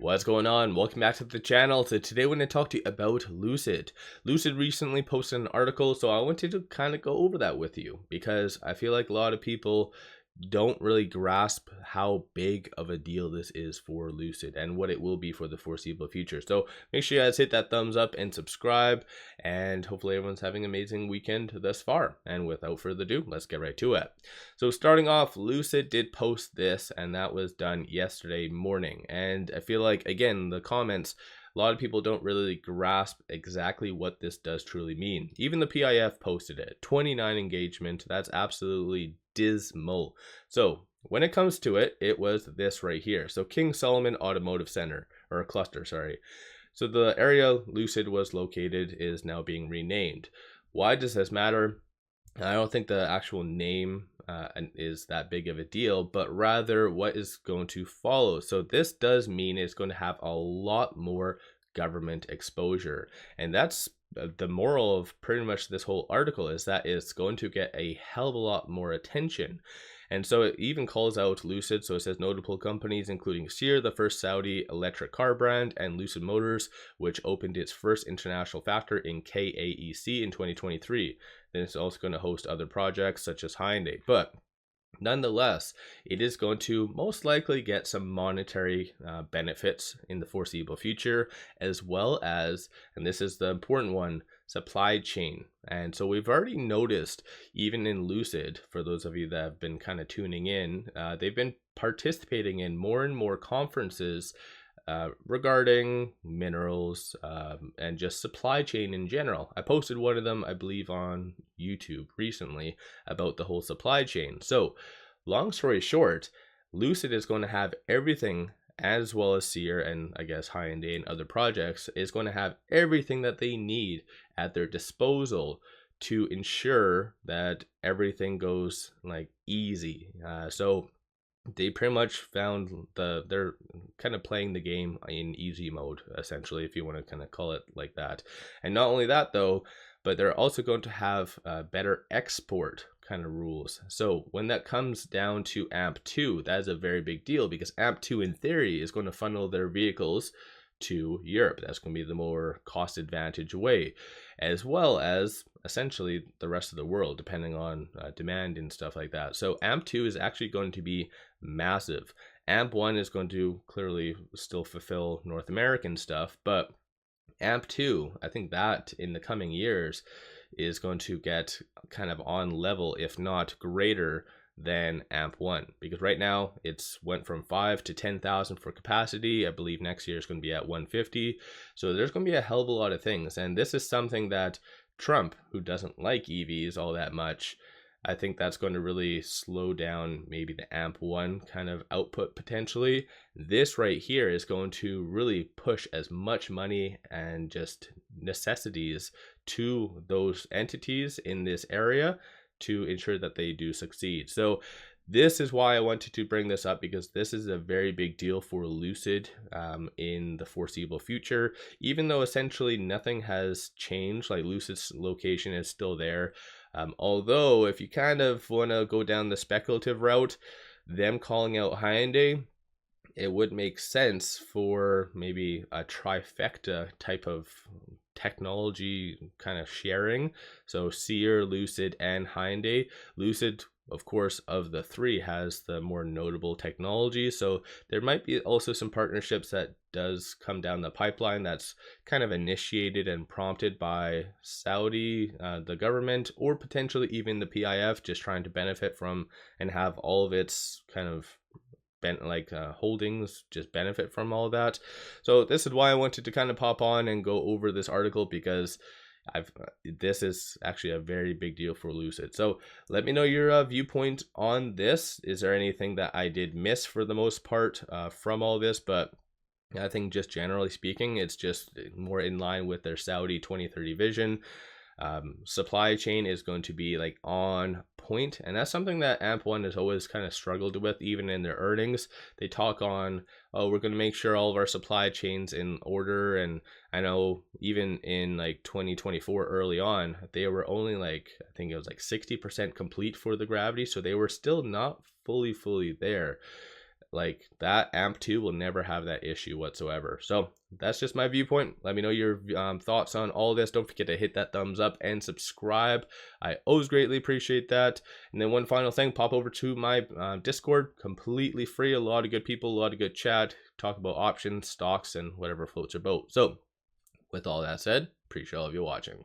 What's going on? Welcome back to the channel. So today we're going to talk to you about Lucid. Lucid recently posted an article, so I wanted to kind of go over that with you because I feel like a lot of people don't really grasp how big of a deal this is for Lucid and what it will be for the foreseeable future. So make sure you guys hit that thumbs up and subscribe, and hopefully everyone's having an amazing weekend thus far. And without further ado, let's get right to it. So starting off, Lucid did post this, and that was done yesterday morning. And I feel like, again, the comments, a lot of people don't really grasp exactly what this does truly mean. Even the PIF posted it. 29 engagement. That's absolutely dismal. So when it comes to it, it was this right here. So King Salman Automotive Cluster, sorry. So the area Lucid was located is now being renamed. Why does this matter? I don't think the actual name is that big of a deal, but rather what is going to follow. So this does mean it's going to have a lot more government exposure, and that's the moral of pretty much this whole article, is that it's going to get a hell of a lot more attention. And so it even calls out Lucid. So it says notable companies including 𝗖𝗢𝗡𝗘𝗖𝗧, the first Saudi electric car brand, and Lucid Motors, which opened its first international factory in 𝗖𝗢𝗡𝗚𝗧 in 2023. Then it's also going to host other projects such as 𝗪𝗓𝗧𝗛. But nonetheless, it is going to most likely get some monetary benefits in the foreseeable future, as well as, and this is the important one, supply chain. And so we've already noticed, even in Lucid, for those of you that have been kind of tuning in, they've been participating in more and more conferences regarding minerals and just supply chain in general. I posted one of them, I believe, on YouTube recently about the whole supply chain. So long story short, Lucid is going to have everything, as well as 𝗖𝗢𝗡𝗡𝗖𝗧 and I guess 𝗪𝗓𝗧𝗛 and other projects, is going to have everything that they need at their disposal to ensure that everything goes like easy. So they pretty much found they're kind of playing the game in easy mode, essentially, if you want to kind of call it like that. And not only that though, but they're also going to have better export kind of rules. So when that comes down to AMP2, that is a very big deal, because AMP2 in theory is going to funnel their vehicles to Europe. That's going to be the more cost advantage way, as well as essentially the rest of the world, depending on demand and stuff like that. So AMP2 is actually going to be massive. AMP1 is going to clearly still fulfill North American stuff, but AMP2, I think that in the coming years is going to get kind of on level, if not greater, than AMP1, because right now it's went from 5 to 10,000 for capacity. I believe next year is going to be at 150. So there's going to be a hell of a lot of things, and this is something that Trump, who doesn't like EVs all that much, I think that's going to really slow down maybe the AMP1 kind of output potentially. This right here is going to really push as much money and just necessities to those entities in this area to ensure that they do succeed. So this is why I wanted to bring this up, because this is a very big deal for Lucid in the foreseeable future. Even though essentially nothing has changed, like Lucid's location is still there. Although if you kind of want to go down the speculative route, them calling out 𝗪𝗓𝗧𝗛, it would make sense for maybe a trifecta type of technology kind of sharing. So 𝗖𝗢𝗡𝗡𝗖𝗧, Lucid, and 𝗪𝗓𝗧𝗛. Lucid, of course, of the three, has the more notable technology. So there might be also some partnerships that does come down the pipeline that's kind of initiated and prompted by Saudi, the government, or potentially even the PIF, just trying to benefit from and have all of its kind of holdings just benefit from all of that. So this is why I wanted to kind of pop on and go over this article, because this is actually a very big deal for Lucid. So let me know your viewpoint on this. Is there anything that I did miss for the most part from all this? But I think just generally speaking, it's just more in line with their Saudi 2030 vision. Supply chain is going to be like on point, and that's something that AMP1 has always kind of struggled with. Even in their earnings, they talk on, oh, we're going to make sure all of our supply chains in order. And I know even in like 2024 early on, they were only like, I think it was like 60% complete for the Gravity, so they were still not fully there. like that AMP2 will never have that issue whatsoever. So that's just my viewpoint. Let me know your thoughts on all this. Don't forget to hit that thumbs up and subscribe. I always greatly appreciate that. And then one final thing, pop over to my Discord, completely free. A lot of good people, a lot of good chat, talk about options, stocks, and whatever floats your boat. So with all that said, appreciate all of you watching.